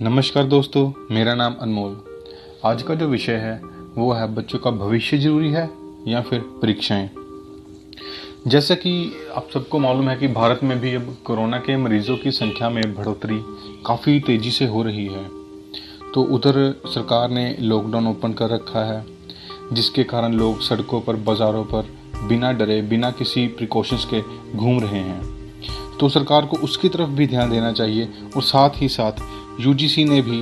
नमस्कार दोस्तों, मेरा नाम अनमोल। आज का जो विषय है वो है बच्चों का भविष्य जरूरी है या फिर परीक्षाएं। जैसा कि आप सबको मालूम है कि भारत में भी अब कोरोना के मरीजों की संख्या में बढ़ोतरी काफ़ी तेज़ी से हो रही है। तो उधर सरकार ने लॉकडाउन ओपन कर रखा है, जिसके कारण लोग सड़कों पर, बाज़ारों पर बिना डरे, बिना किसी प्रिकॉशंस के घूम रहे हैं। तो सरकार को उसकी तरफ भी ध्यान देना चाहिए। और साथ ही साथ यूजीसी ने भी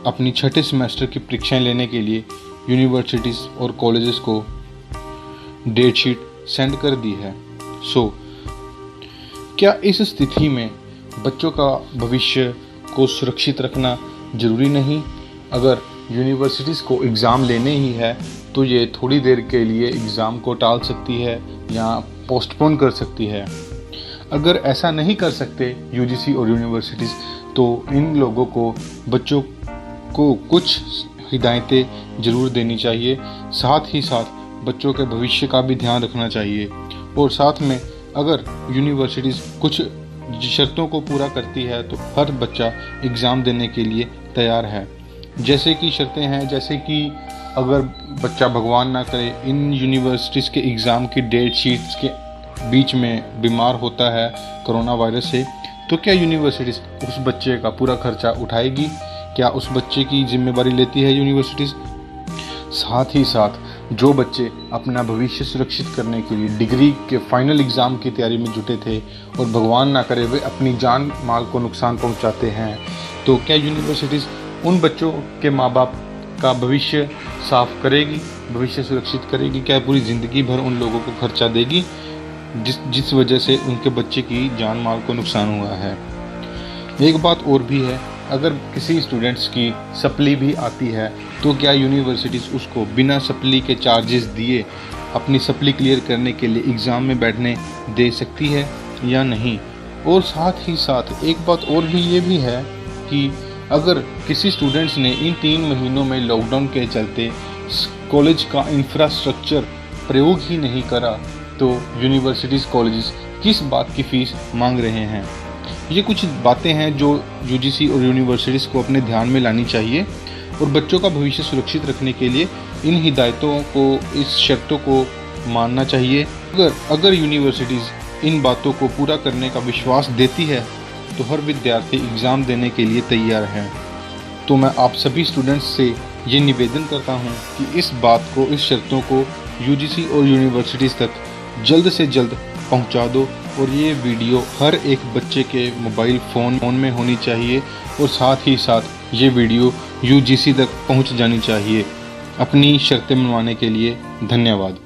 अपनी छठे सेमेस्टर की परीक्षाएं लेने के लिए यूनिवर्सिटीज़ और कॉलेजेस को डेट शीट सेंड कर दी है। क्या इस स्थिति में बच्चों का भविष्य को सुरक्षित रखना ज़रूरी नहीं? अगर यूनिवर्सिटीज़ को एग्ज़ाम लेने ही है तो ये थोड़ी देर के लिए एग्ज़ाम को टाल सकती है या पोस्टपोन कर सकती है। अगर ऐसा नहीं कर सकते यूजीसी और यूनिवर्सिटीज़, तो इन लोगों को, बच्चों को कुछ हिदायतें ज़रूर देनी चाहिए। साथ ही साथ बच्चों के भविष्य का भी ध्यान रखना चाहिए। और साथ में अगर यूनिवर्सिटीज़ कुछ शर्तों को पूरा करती है तो हर बच्चा एग्ज़ाम देने के लिए तैयार है। जैसे कि शर्तें हैं, जैसे कि अगर बच्चा भगवान ना करे इन यूनिवर्सिटीज़ के एग्ज़ाम की डेट शीट्स के बीच में बीमार होता है कोरोना वायरस से, तो क्या यूनिवर्सिटीज़ उस बच्चे का पूरा खर्चा उठाएगी? क्या उस बच्चे की जिम्मेदारी लेती है यूनिवर्सिटीज़? साथ ही साथ जो बच्चे अपना भविष्य सुरक्षित करने के लिए डिग्री के फाइनल एग्ज़ाम की तैयारी में जुटे थे और भगवान ना करे वे अपनी जान माल को नुकसान पहुंचाते हैं, तो क्या यूनिवर्सिटीज़ उन बच्चों के माँ बाप का भविष्य साफ करेगी, भविष्य सुरक्षित करेगी? क्या पूरी ज़िंदगी भर उन लोगों को खर्चा देगी जिस वजह से उनके बच्चे की जान माल को नुकसान हुआ है? एक बात और भी है, अगर किसी स्टूडेंट्स की सप्ली भी आती है तो क्या यूनिवर्सिटीज़ उसको बिना सप्ली के चार्जेस दिए अपनी सप्ली क्लियर करने के लिए एग्ज़ाम में बैठने दे सकती है या नहीं? और साथ ही साथ एक बात और भी ये भी है कि अगर किसी स्टूडेंट्स ने इन 3 महीनों में लॉकडाउन के चलते कॉलेज का इंफ्रास्ट्रक्चर प्रयोग ही नहीं करा, तो यूनिवर्सिटीज़, कॉलेजेस किस बात की फ़ीस मांग रहे हैं? ये कुछ बातें हैं जो यूजीसी और यूनिवर्सिटीज़ को अपने ध्यान में लानी चाहिए। और बच्चों का भविष्य सुरक्षित रखने के लिए इन हिदायतों को, इस शर्तों को मानना चाहिए। अगर यूनिवर्सिटीज़ इन बातों को पूरा करने का विश्वास देती है तो हर विद्यार्थी एग्ज़ाम देने के लिए तैयार है। तो मैं आप सभी स्टूडेंट्स से ये निवेदन करता हूँ कि इस बात को, इस शर्तों को यूजीसी और यूनिवर्सिटीज़ तक जल्द से जल्द पहुंचा दो। और ये वीडियो हर एक बच्चे के मोबाइल फ़ोन में होनी चाहिए। और साथ ही साथ ये वीडियो यूजीसी तक पहुंच जानी चाहिए। अपनी शर्तें मनवाने के लिए धन्यवाद।